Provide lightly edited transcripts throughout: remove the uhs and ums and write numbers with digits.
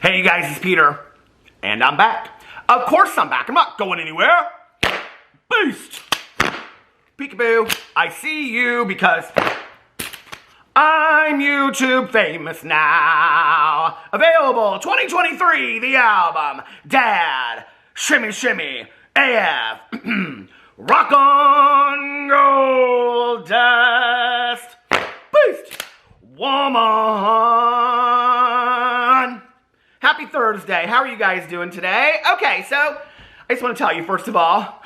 Hey you guys, it's Peter, and I'm back. Of course I'm back. I'm not going anywhere. Beast! Peekaboo, I see you because I'm YouTube famous now. Available 2023, the album, Dad, Shimmy Shimmy, AF, Rock on Gold Dust, Beast, Woman. Happy Thursday. How are you guys doing today? Okay, so I just want to tell you, first of all,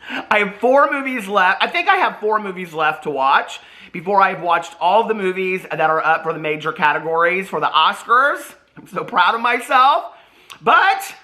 I have 4 movies left. I think I have 4 movies left to watch before I've watched all of the movies that are up for the major categories for the Oscars. I'm so proud of myself. But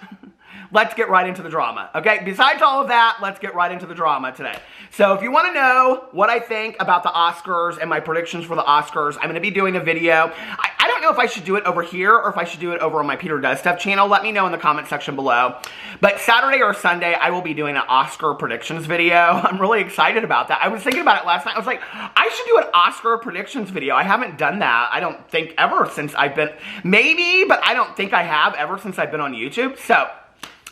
let's get right into the drama, okay? Besides all of that, let's get right into the drama today. So if you want to know what I think about the Oscars and my predictions for the Oscars, I'm going to be doing a video. I don't know if I should do it over here or if I should do it over on my Peter Does Stuff channel. Let me know in the comment section below. But Saturday or Sunday, I will be doing an Oscar predictions video. I'm really excited about that. I was thinking about it last night. I was like, I should do an Oscar predictions video. I haven't done that, I don't think, ever since I've been, maybe, but I don't think I have ever since I've been on YouTube. So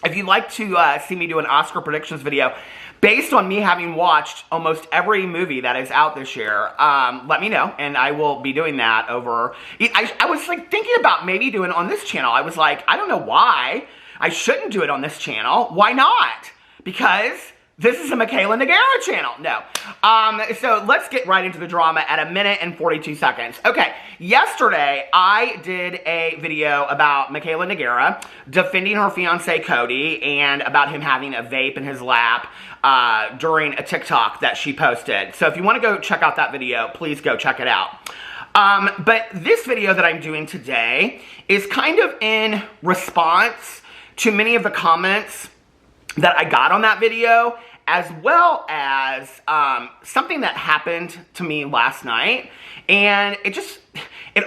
if you'd like to see me do an Oscar predictions video based on me having watched almost every movie that is out this year, let me know, and I will be doing that over. I was like thinking about maybe doing it on this channel. I was like, I don't know why I shouldn't do it on this channel. Why not? Because this is a Mikayla Nogueira channel. No. So let's get right into the drama at 1 minute and 42 seconds. Okay, yesterday I did a video about Mikayla Nogueira defending her fiance Cody and about him having a vape in his lap during a TikTok that she posted. So if you want to go check out that video, please go check it out. But this video that I'm doing today is kind of in response to many of the comments that I got on that video, as well as something that happened to me last night. And it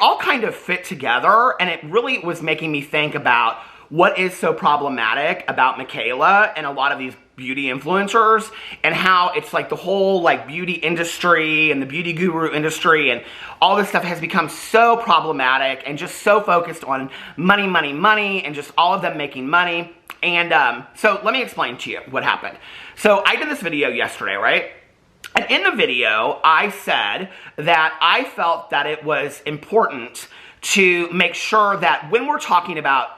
all kind of fit together, and it really was making me think about what is so problematic about Mikayla and a lot of these beauty influencers, and how it's like the whole like beauty industry and the beauty guru industry and all this stuff has become so problematic and just so focused on money, money, money, and just all of them making money. And so let me explain to you what happened. So I did this video yesterday, right? And in the video, I said that I felt that it was important to make sure that when we're talking about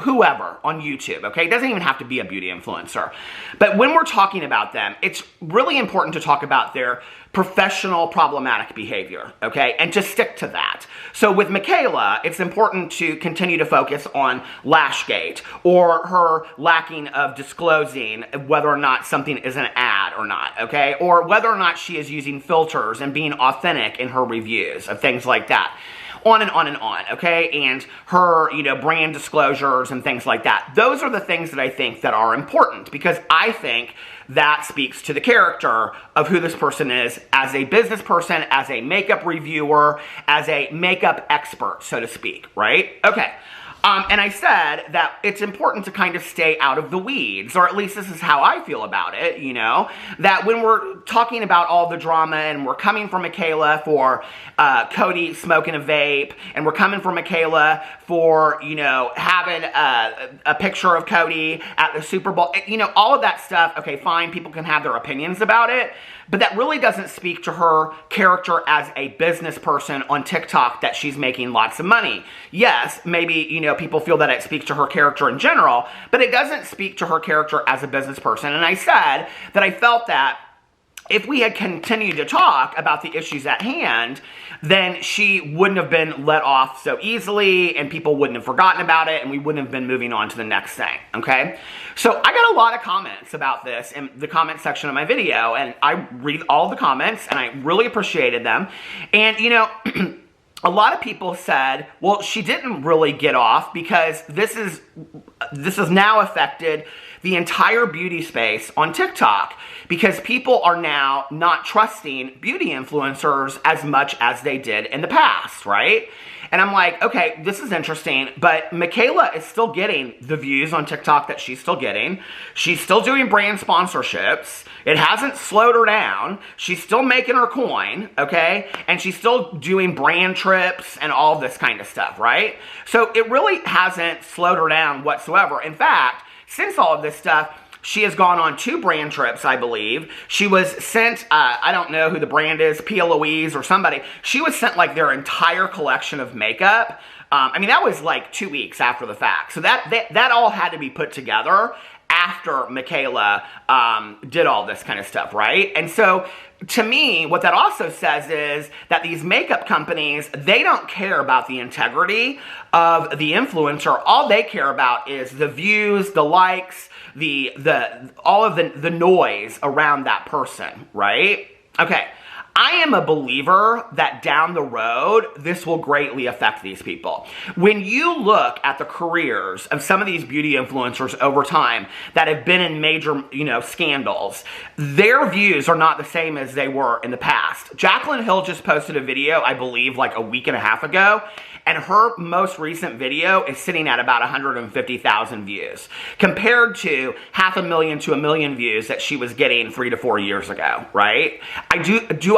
whoever on YouTube, okay, it doesn't even have to be a beauty influencer, but when we're talking about them, it's really important to talk about their professional problematic behavior, okay, and just stick to that. So with Mikayla, it's important to continue to focus on Lashgate or her lacking of disclosing whether or not something is an ad or not, okay, or whether or not she is using filters and being authentic in her reviews of things like that. On and on and on, okay? And her, brand disclosures and things like that. Those are the things that I think that are important, because I think that speaks to the character of who this person is as a business person, as a makeup reviewer, as a makeup expert, so to speak, right? Okay. And I said that it's important to kind of stay out of the weeds, or at least this is how I feel about it, that when we're talking about all the drama and we're coming from Mikayla for Cody smoking a vape, and we're coming from Mikayla for, having a picture of Cody at the Super Bowl, all of that stuff, okay, fine, people can have their opinions about it, but that really doesn't speak to her character as a business person on TikTok that she's making lots of money. Yes, maybe, people feel that it speaks to her character in general, but it doesn't speak to her character as a business person. And I said that I felt that if we had continued to talk about the issues at hand, then she wouldn't have been let off so easily, and people wouldn't have forgotten about it, and we wouldn't have been moving on to the next thing, okay? So I got a lot of comments about this in the comment section of my video, and I read all the comments, and I really appreciated them. And, a lot of people said, well, she didn't really get off because this has now affected the entire beauty space on TikTok, because people are now not trusting beauty influencers as much as they did in the past, right? And I'm like, okay, this is interesting, but Mikayla is still getting the views on TikTok that she's still getting. She's still doing brand sponsorships. It hasn't slowed her down. She's still making her coin, okay? And she's still doing brand trips and all this kind of stuff, right? So it really hasn't slowed her down whatsoever. In fact, since all of this stuff, she has gone on 2 brand trips, I believe. She was sent, I don't know who the brand is, Pia Louise or somebody. She was sent like their entire collection of makeup. I mean, that was like 2 weeks after the fact. So that all had to be put together after Mikayla did all this kind of stuff, right? And so, to me, what that also says is that these makeup companies, they don't care about the integrity of the influencer. All they care about is the views, the likes, all of the noise around that person, right? Okay. I am a believer that down the road, this will greatly affect these people. When you look at the careers of some of these beauty influencers over time that have been in major, scandals, their views are not the same as they were in the past. Jaclyn Hill just posted a video, I believe, like a week and a half ago, and her most recent video is sitting at about 150,000 views, compared to 500,000 to 1 million views that she was getting 3 to 4 years ago, right?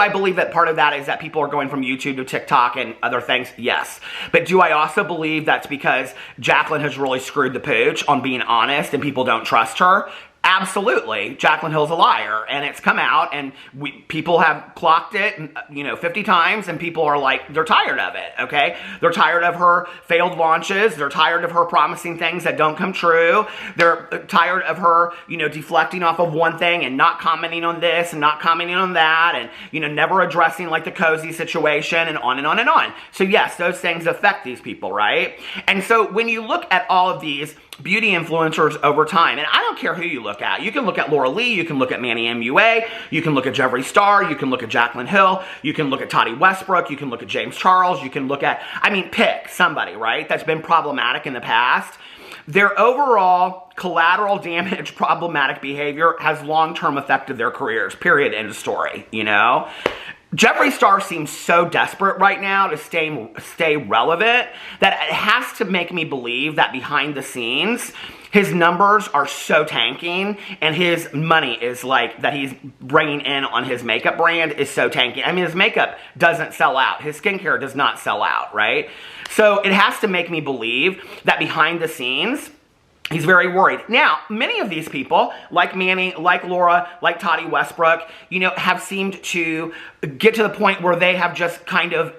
I believe that part of that is that people are going from YouTube to TikTok and other things? Yes. But do I also believe that's because Jaclyn has really screwed the pooch on being honest and people don't trust her? Absolutely. Jaclyn Hill's a liar, and it's come out, and people have clocked it, 50 times, and people are like, they're tired of it, okay? They're tired of her failed launches. They're tired of her promising things that don't come true. They're tired of her, deflecting off of one thing and not commenting on this and not commenting on that and, never addressing, like, the cozy situation and on and on and on. So, yes, those things affect these people, right? And so when you look at all of these beauty influencers over time, and I don't care who you look at. You can look at Laura Lee, you can look at Manny MUA, you can look at Jeffree Star, you can look at Jaclyn Hill, you can look at Toddy Westbrook, you can look at James Charles, you can look at, pick somebody, right, that's been problematic in the past. Their overall collateral damage, problematic behavior has long-term affected their careers, period, end of story, Jeffree Star seems so desperate right now to stay relevant that it has to make me believe that behind the scenes, his numbers are so tanking and his money is that he's bringing in on his makeup brand is so tanking. His makeup doesn't sell out. His skincare does not sell out, right? So it has to make me believe that behind the scenes, he's very worried. Now, many of these people, like Manny, like Laura, like Toddy Westbrook, have seemed to get to the point where they have just kind of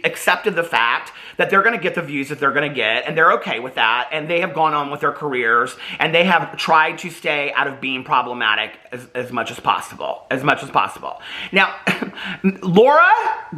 accepted the fact that they're going to get the views that they're going to get, and they're okay with that, and they have gone on with their careers, and they have tried to stay out of being problematic as much as possible. Now, Laura,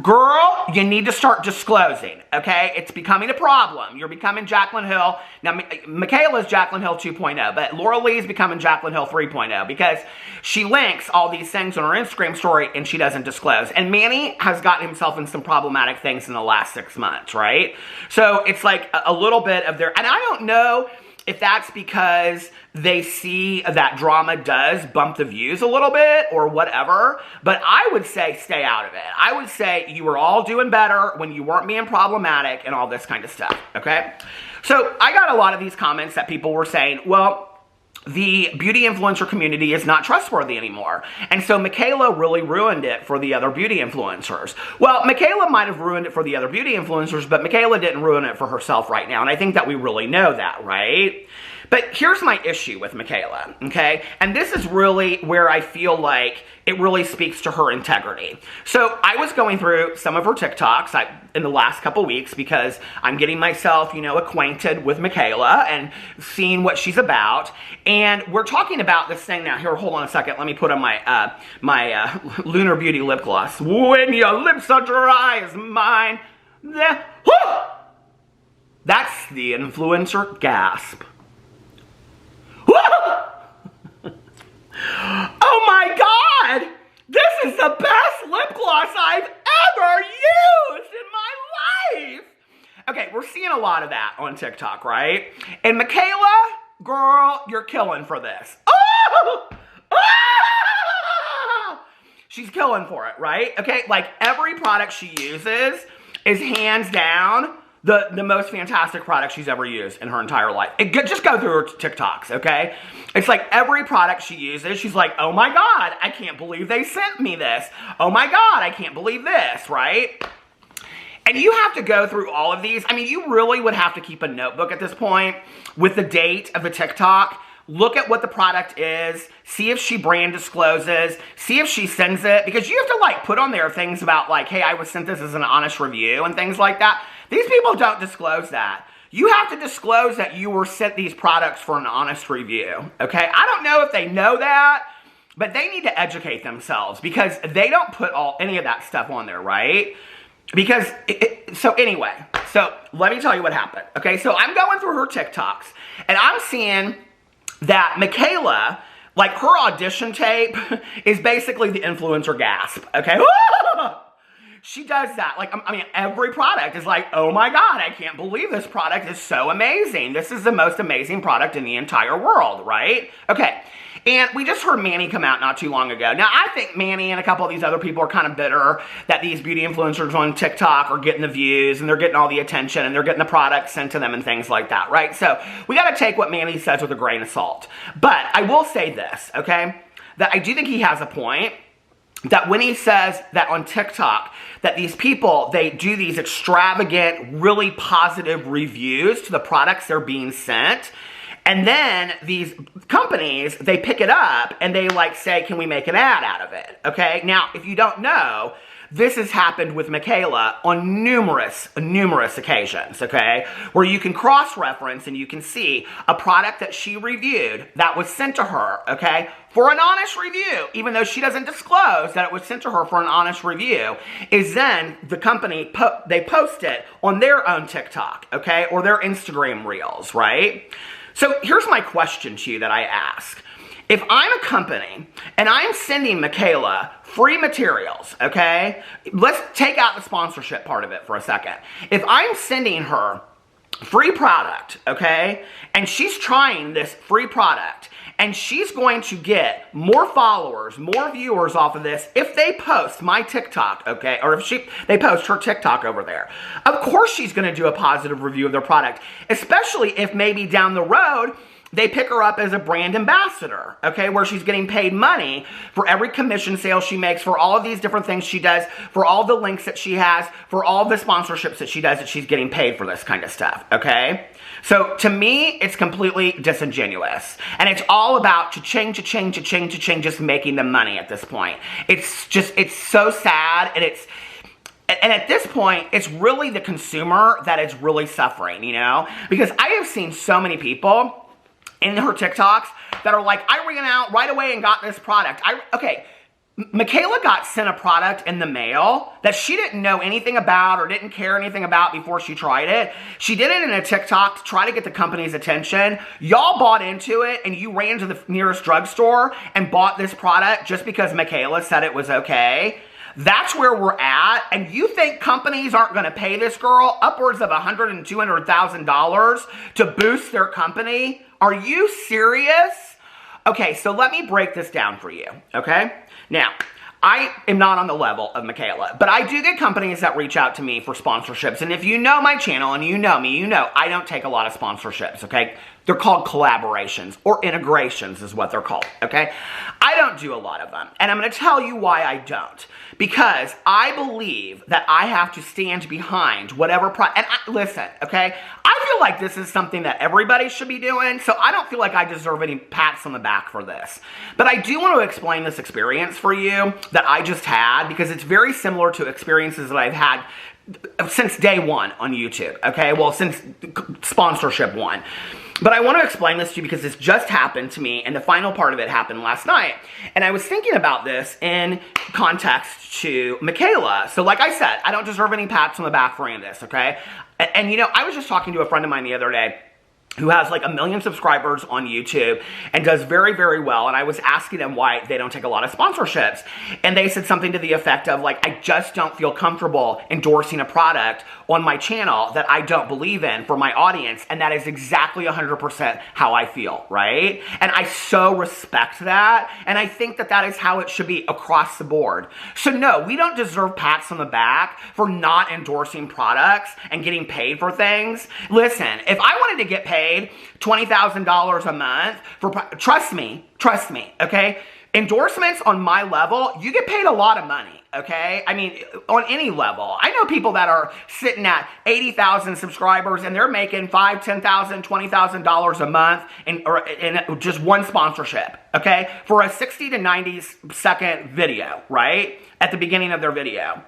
girl, you need to start disclosing, okay? It's becoming a problem. You're becoming Jaclyn Hill. Now, Mikayla's Jaclyn Hill 2.0, but Laura Lee's becoming Jaclyn Hill 3.0 because she links all these things on her Instagram story and she doesn't disclose. And Manny has gotten himself in some problematic things in the last 6 months, right? So it's like a little bit of and I don't know if that's because they see that drama does bump the views a little bit or whatever, but I would say stay out of it. I would say you were all doing better when you weren't being problematic and all this kind of stuff, okay? So I got a lot of these comments that people were saying, well, the beauty influencer community is not trustworthy anymore. And so Mikayla really ruined it for the other beauty influencers. Well, Mikayla might have ruined it for the other beauty influencers, but Mikayla didn't ruin it for herself right now. And I think that we really know that, right? But here's my issue with Mikayla, okay? And this is really where I feel like it really speaks to her integrity. So I was going through some of her TikToks in the last couple weeks because I'm getting myself, acquainted with Mikayla and seeing what she's about. And we're talking about this thing now. Here, hold on a second. Let me put on my Lunar Beauty lip gloss. When your lips are dry as mine. That's the influencer gasp. Oh my God! This is the best lip gloss I've ever used in my life! Okay, we're seeing a lot of that on TikTok, right? And Mikayla, girl, you're killing for this. Oh! Ah! She's killing for it, right? Okay, like every product she uses is hands down the most fantastic product she's ever used in her entire life. Just go through her TikToks, okay? It's like every product she uses, she's like, oh my God, I can't believe they sent me this. Oh my God, I can't believe this, right? And you have to go through all of these. I mean, you really would have to keep a notebook at this point with the date of the TikTok. Look at what the product is, see if she brand discloses, see if she sends it, because you have to like put on there things about like, hey, I was sent this as an honest review and things like that. These people don't disclose that. You have to disclose that you were sent these products for an honest review, okay? I don't know if they know that, but they need to educate themselves because they don't put any of that stuff on there, right? Because, so anyway, so let me tell you what happened, okay? So I'm going through her TikToks, and I'm seeing that Mikayla, like her audition tape is basically the influencer gasp, okay? She does that. Like, I mean, every product is like, oh my God, I can't believe this product is so amazing. This is the most amazing product in the entire world, right? Okay. And we just heard Manny come out not too long ago. Now, I think Manny and a couple of these other people are kind of bitter that these beauty influencers on TikTok are getting the views and they're getting all the attention and they're getting the products sent to them and things like that, right? So we got to take what Manny says with a grain of salt. But I will say this, okay, that I do think he has a point. That when he says that on TikTok, that these people, they do these extravagant, really positive reviews to the products they're being sent. And then these companies, they pick it up and they like say, can we make an ad out of it? Okay. Now, if you don't know, this has happened with Mikayla on numerous occasions, okay? Where you can cross-reference and you can see a product that she reviewed that was sent to her, okay? For an honest review, even though she doesn't disclose that it was sent to her for an honest review, is then the company, they post it on their own TikTok, okay? Or their Instagram Reels, right? So here's my question to you that I ask. If I'm a company and I'm sending Mikayla free materials, okay? Let's take out the sponsorship part of it for a second. If I'm sending her free product, okay? And she's trying this free product and she's going to get more followers, more viewers off of this if they post my TikTok, okay? Or if they post her TikTok over there. Of course she's going to do a positive review of their product, especially if maybe down the road they pick her up as a brand ambassador, okay, where she's getting paid money for every commission sale she makes, for all of these different things she does, for all the links that she has, for all the sponsorships that she does, that she's getting paid for this kind of stuff, okay? So to me, it's completely disingenuous. And it's all about cha-ching, just making the money at this point. It's so sad, and at this point, it's really the consumer that is really suffering, you know? Because I have seen so many people in her TikToks that are like, I ran out right away and got this product. Mikayla got sent a product in the mail that she didn't know anything about or didn't care anything about before she tried it. She did it in a TikTok to try to get the company's attention. Y'all bought into it and you ran to the nearest drugstore and bought this product just because Mikayla said it was okay. That's where we're at, and you think companies aren't going to pay this girl upwards of $100,000 and $200,000 to boost their company? Are you serious? Okay, so let me break this down for you, okay? Now, I am not on the level of Mikayla, but I do get companies that reach out to me for sponsorships, and if you know my channel and you know me, you know I don't take a lot of sponsorships, okay? They're called collaborations, or integrations is what they're called, okay? I don't do a lot of them, and I'm going to tell you why I don't. Because I believe that I have to stand behind whatever listen, okay? I feel like this is something that everybody should be doing, so I don't feel like I deserve any pats on the back for this. But I do want to explain this experience for you that I just had, because it's very similar to experiences that I've had since day one on YouTube, okay? Well, since sponsorship one. But I want to explain this to you because this just happened to me, and the final part of it happened last night. And I was thinking about this in context to Mikayla. So like I said, I don't deserve any pats on the back for any of this, okay? And you know, I was just talking to a friend of mine the other day, who has like 1 million subscribers on YouTube and does very, very well. And I was asking them why they don't take a lot of sponsorships. And they said something to the effect of like, I just don't feel comfortable endorsing a product on my channel that I don't believe in for my audience. And that is exactly 100% how I feel, right? And I so respect that. And I think that that is how it should be across the board. So no, we don't deserve pats on the back for not endorsing products and getting paid for things. Listen, if I wanted to get paid $20,000 a month for, trust me, okay? Endorsements on my level, you get paid a lot of money, okay? I mean, on any level. I know people that are sitting at 80,000 subscribers and they're making $5,000, $10,000, $20,000 a month in just one sponsorship, okay? For a 60 to 90 second video, right? At the beginning of their video.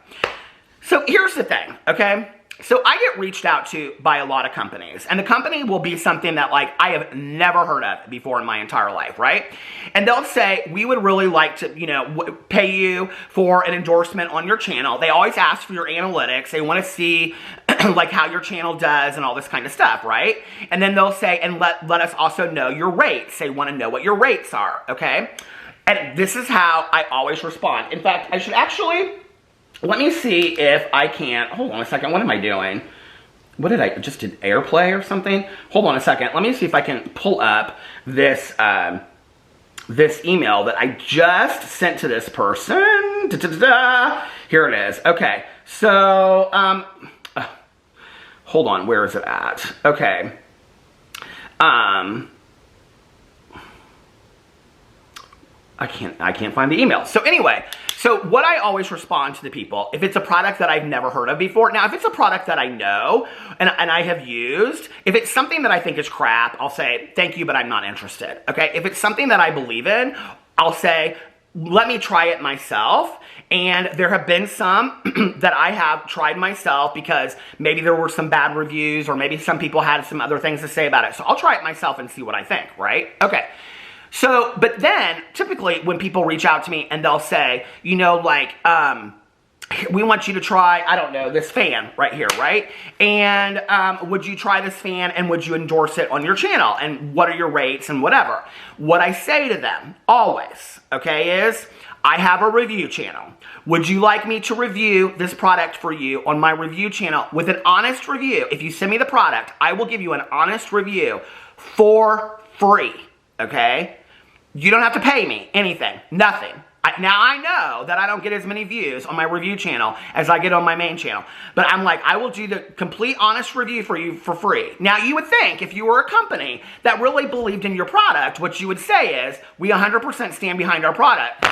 So here's the thing, okay? So I get reached out to by a lot of companies, and the company will be something that like I have never heard of before in my entire life, right? And they'll say, we would really like to, you know, pay you for an endorsement on your channel. They always ask for your analytics. They want to see like how your channel does and all this kind of stuff, right? And then they'll say, and let us also know your rates. They want to know what your rates are, okay? And this is how I always respond. In fact, I should actually... let me see if I can, hold on a second, what am I doing? What did I, just did AirPlay or something? Hold on a second, let me see if I can pull up this, this email that I just sent to this person. Here it is, okay. So, hold on, where is it at? Okay. I can't find the email. So anyway, so what I always respond to the people, if it's a product that I've never heard of before, now if it's a product that I know and I have used, if it's something that I think is crap, I'll say, thank you, but I'm not interested, okay? If it's something that I believe in, I'll say, let me try it myself. And there have been some that I have tried myself because maybe there were some bad reviews or maybe some people had some other things to say about it. So I'll try it myself and see what I think, right? Okay. So, but then, typically, when people reach out to me and they'll say, you know, like, we want you to try, I don't know, this fan right here, right? And would you try this fan and would you endorse it on your channel? And what are your rates and whatever? What I say to them, always, okay, is, I have a review channel. Would you like me to review this product for you on my review channel with an honest review? If you send me the product, I will give you an honest review for free. Okay? You don't have to pay me anything. Nothing. Now I know that I don't get as many views on my review channel as I get on my main channel. But I'm like, I will do the complete honest review for you for free. Now you would think if you were a company that really believed in your product, what you would say is, we 100% stand behind our product.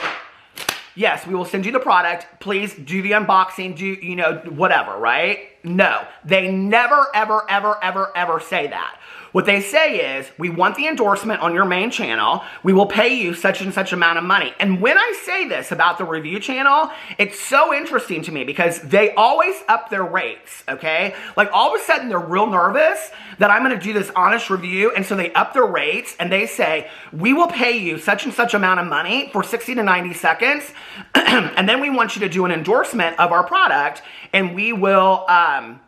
Yes, we will send you the product. Please do the unboxing, do, you know, whatever, right? No, they never, ever, ever, ever, ever say that. What they say is, we want the endorsement on your main channel. We will pay you such and such amount of money. And when I say this about the review channel, it's so interesting to me because they always up their rates, okay? Like all of a sudden they're real nervous that I'm gonna do this honest review. And so they up their rates and they say, we will pay you such and such amount of money for 60 to 90 seconds. And then we want you to do an endorsement of our product and we will, and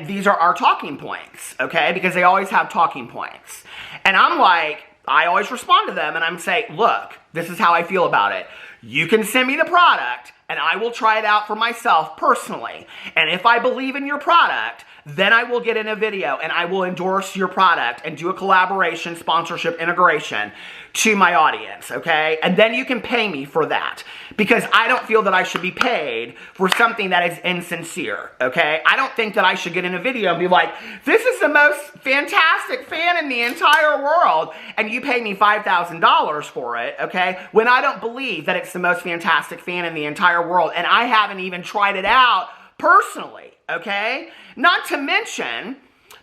these are our talking points, okay? Because they always have talking points. And I'm like, I always respond to them and I'm saying, look, this is how I feel about it. You can send me the product and I will try it out for myself personally. And if I believe in your product, then I will get in a video and I will endorse your product and do a collaboration, sponsorship, integration to my audience, okay? And then you can pay me for that because I don't feel that I should be paid for something that is insincere, okay? I don't think that I should get in a video and be like, this is the most fantastic fan in the entire world and you pay me $5,000 for it, okay? When I don't believe that it's the most fantastic fan in the entire world and I haven't even tried it out personally, okay? Not to mention,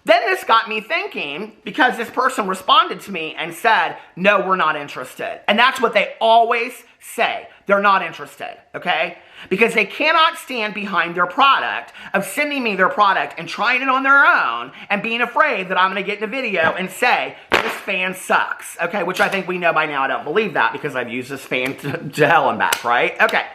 then this got me thinking because this person responded to me and said, no, we're not interested. And that's what they always say. They're not interested, okay? Because they cannot stand behind their product of sending me their product and trying it on their own and being afraid that I'm going to get in a video and say, this fan sucks, okay? Which I think we know by now I don't believe that because I've used this fan to hell and back, right? Okay.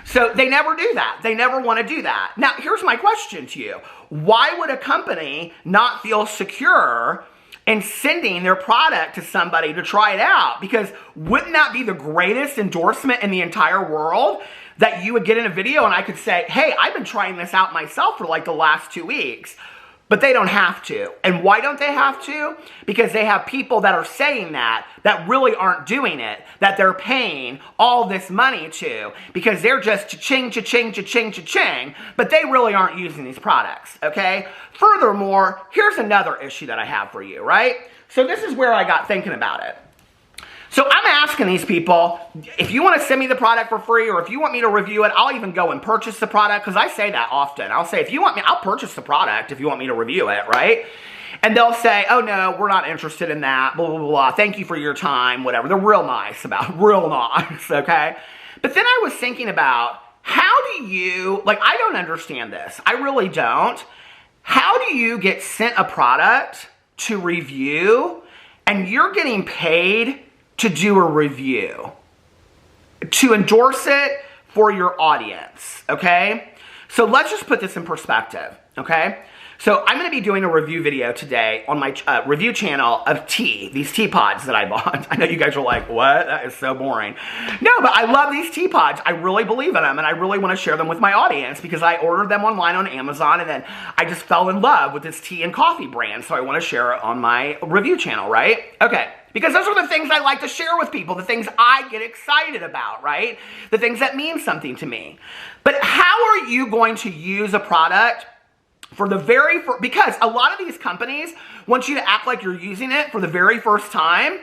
So they never do that. They never want to do that. Now, here's my question to you. Why would a company not feel secure in sending their product to somebody to try it out? Because wouldn't that be the greatest endorsement in the entire world? That you would get in a video and I could say, hey, I've been trying this out myself for like the last 2 weeks. But they don't have to. And why don't they have to? Because they have people that are saying that really aren't doing it, that they're paying all this money to, because they're just cha-ching, cha-ching, cha-ching, cha-ching, but they really aren't using these products, okay? Furthermore, here's another issue that I have for you, right? So this is where I got thinking about it. So I'm asking these people, if you want to send me the product for free, or if you want me to review it, I'll even go and purchase the product, because I say that often. I'll say, if you want me, I'll purchase the product if you want me to review it, right? And they'll say, oh no, we're not interested in that, blah, blah, blah, blah. Thank you for your time, whatever. They're real nice about it, real nice, okay? But then I was thinking about, how do you, like, I don't understand this. I really don't. How do you get sent a product to review, and you're getting paid to do a review, to endorse it for your audience, okay? So let's just put this in perspective, okay? So I'm going to be doing a review video today on my review channel of tea, these teapods that I bought. I know you guys are like, what? That is so boring. No, but I love these teapods. I really believe in them, and I really want to share them with my audience because I ordered them online on Amazon, and then I just fell in love with this tea and coffee brand, so I want to share it on my review channel, right? Okay. Because those are the things I like to share with people, the things I get excited about, right? The things that mean something to me. But how are you going to use a product for the very first, because a lot of these companies want you to act like you're using it for the very first time,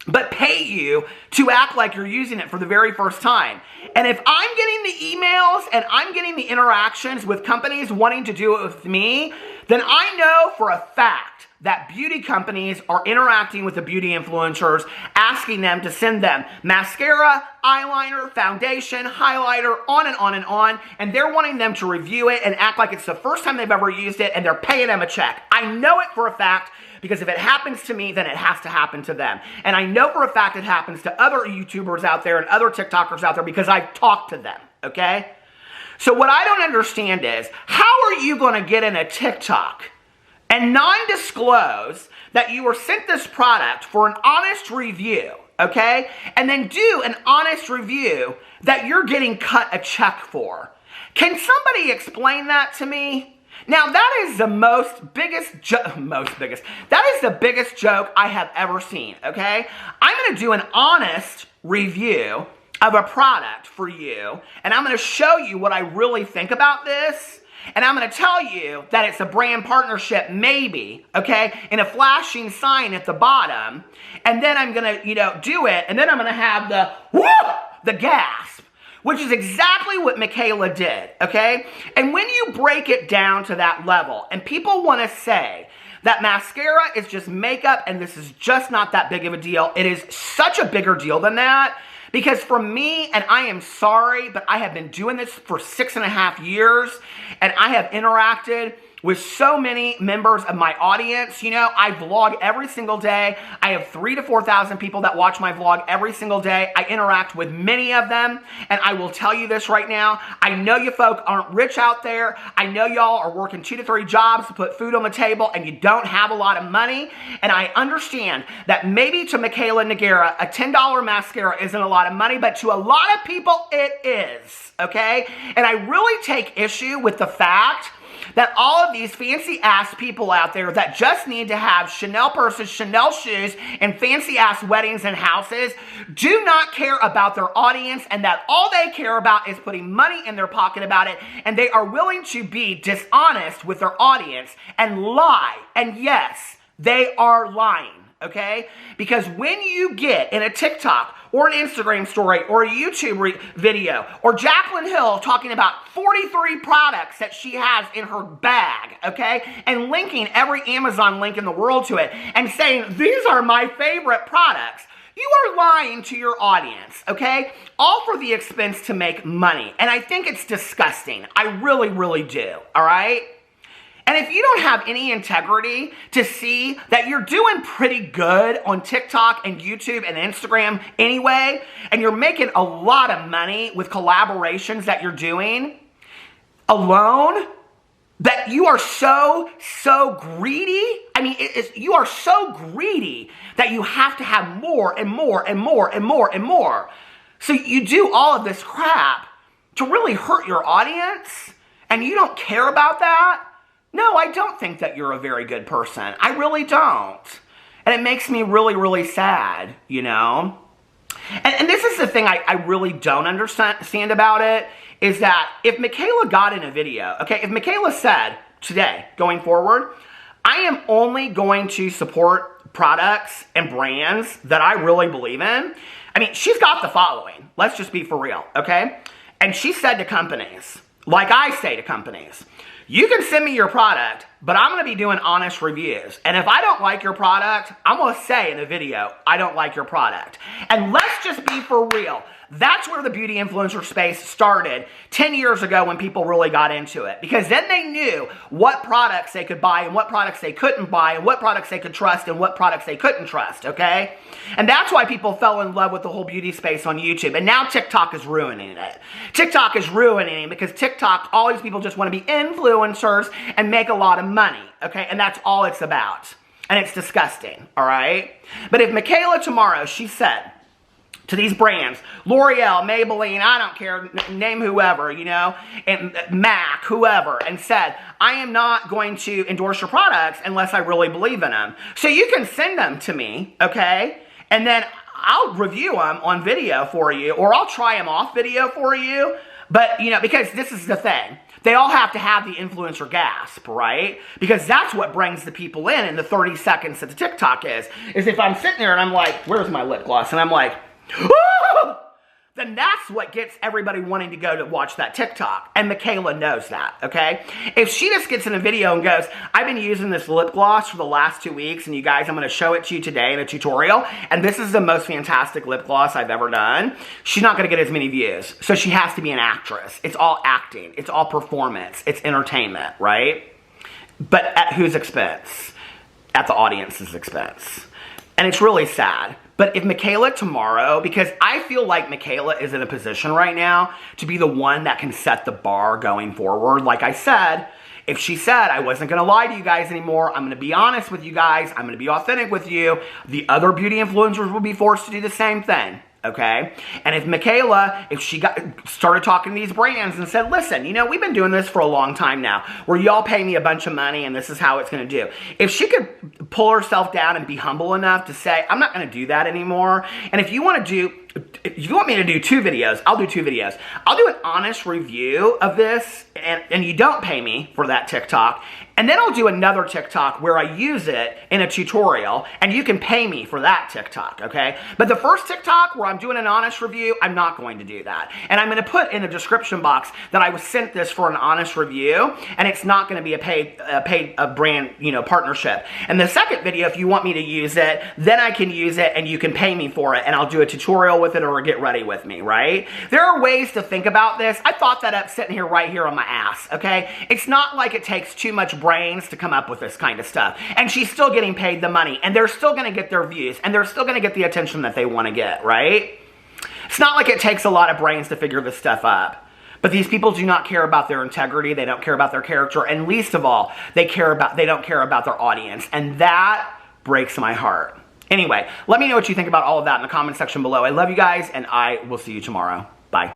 but pay you to act like you're using it for the very first time. And if I'm getting the emails and I'm getting the interactions with companies wanting to do it with me, then I know for a fact that beauty companies are interacting with the beauty influencers, asking them to send them mascara, eyeliner, foundation, highlighter, on and on and on, and they're wanting them to review it and act like it's the first time they've ever used it, and they're paying them a check. I know it for a fact, because if it happens to me, then it has to happen to them. And I know for a fact it happens to other YouTubers out there and other TikTokers out there because I've talked to them, okay? So what I don't understand is, how are you going to get in a TikTok and non-disclose that you were sent this product for an honest review, okay? And then do an honest review that you're getting cut a check for? Can somebody explain that to me? Now, that is the that is the biggest joke I have ever seen, okay? I'm going to do an honest review of a product for you, and I'm going to show you what I really think about this, and I'm going to tell you that it's a brand partnership, maybe, okay, in a flashing sign at the bottom, and then I'm going to, do it, and then I'm going to have the, whoo, the gasp, which is exactly what Mikayla did, okay? And when you break it down to that level, and people want to say that mascara is just makeup, and this is just not that big of a deal, it is such a bigger deal than that. Because for me, and I am sorry, but I have been doing this for 6.5 years, and I have interacted with so many members of my audience. I vlog every single day. I have 3,000 to 4,000 people that watch my vlog every single day. I interact with many of them, and I will tell you this right now. I know you folk aren't rich out there. I know y'all are working 2 to 3 jobs to put food on the table, and you don't have a lot of money. And I understand that maybe to Mikayla Nogueira, a $10 mascara isn't a lot of money, but to a lot of people, it is, okay? And I really take issue with the fact that all of these fancy-ass people out there that just need to have Chanel purses, Chanel shoes, and fancy-ass weddings and houses do not care about their audience, and that all they care about is putting money in their pocket about it, and they are willing to be dishonest with their audience and lie. And yes, they are lying, okay? Because when you get in a TikTok or an Instagram story or a YouTube video, or Jaclyn Hill talking about 43 products that she has in her bag, okay, and linking every Amazon link in the world to it and saying, these are my favorite products, you are lying to your audience, okay? All for the expense to make money. And I think it's disgusting. I really, really do, all right? And if you don't have any integrity to see that you're doing pretty good on TikTok and YouTube and Instagram anyway, and you're making a lot of money with collaborations that you're doing alone, that you are so greedy. I mean, you are so greedy that you have to have more and more and more and more and more. So you do all of this crap to really hurt your audience, and you don't care about that? No, I don't think that you're a very good person. I really don't. And it makes me really sad, you know? And this is the thing I really don't understand about it, is that if Mikayla got in a video, okay, if Mikayla said today, going forward, I am only going to support products and brands that I really believe in. I mean, she's got the following. Let's just be for real, okay? And she said to companies, like I say to companies, you can send me your product, but I'm going to be doing honest reviews. And if I don't like your product, I'm going to say in the video, I don't like your product. And let's just be for real. That's where the beauty influencer space started 10 years ago when people really got into it. Because then they knew what products they could buy and what products they couldn't buy and what products they could trust and what products they couldn't trust, okay? And that's why people fell in love with the whole beauty space on YouTube. And now TikTok is ruining it. TikTok is ruining it because TikTok, all these people just want to be influencers and make a lot of money, okay? And that's all it's about. And it's disgusting, all right? But if Mikayla tomorrow, she said to these brands, L'Oreal, Maybelline, I don't care, name whoever, you know, and MAC, whoever, and said, I am not going to endorse your products unless I really believe in them. So you can send them to me, okay? And then I'll review them on video for you, or I'll try them off video for you. But, you know, because this is the thing. They all have to have the influencer gasp, right? Because that's what brings the people in the 30 seconds that the TikTok is if I'm sitting there and I'm like, where's my lip gloss? And I'm like, woo! Then that's what gets everybody wanting to go to watch that TikTok. And Mikayla knows that, okay? If she just gets in a video and goes, I've been using this lip gloss for the last 2 weeks, and you guys, I'm going to show it to you today in a tutorial, and this is the most fantastic lip gloss I've ever done, she's not going to get as many views. So she has to be an actress. It's all acting. It's all performance. It's entertainment, right? But at whose expense? At the audience's expense. And it's really sad. But if Mikayla tomorrow, because I feel like Mikayla is in a position right now to be the one that can set the bar going forward. Like I said, if she said, I wasn't going to lie to you guys anymore, I'm going to be honest with you guys, I'm going to be authentic with you, the other beauty influencers will be forced to do the same thing. Okay? And if Mikayla, if she started talking to these brands and said, listen, you know, we've been doing this for a long time now, where y'all pay me a bunch of money and this is how it's going to do. If she could pull herself down and be humble enough to say, I'm not going to do that anymore. And if you want me to do 2 videos, I'll do 2 videos. I'll do an honest review of this, and you don't pay me for that TikTok. And then I'll do another TikTok where I use it in a tutorial, and you can pay me for that TikTok, okay? But the first TikTok where I'm doing an honest review, I'm not going to do that. And I'm going to put in the description box that I was sent this for an honest review, and it's not going to be a paid brand, you know, partnership. And the second video, if you want me to use it, then I can use it, and you can pay me for it, and I'll do a tutorial with it or get ready with me, right? There are ways to think about this. I thought that up sitting here right here on my ass, okay? It's not like it takes too much brains to come up with this kind of stuff. And she's still getting paid the money, and they're still going to get their views, and they're still going to get the attention that they want to get, right? It's not like it takes a lot of brains to figure this stuff up. But these people do not care about their integrity, they don't care about their character, and least of all, they don't care about their audience. And that breaks my heart. Anyway, let me know what you think about all of that in the comment section below. I love you guys, and I will see you tomorrow.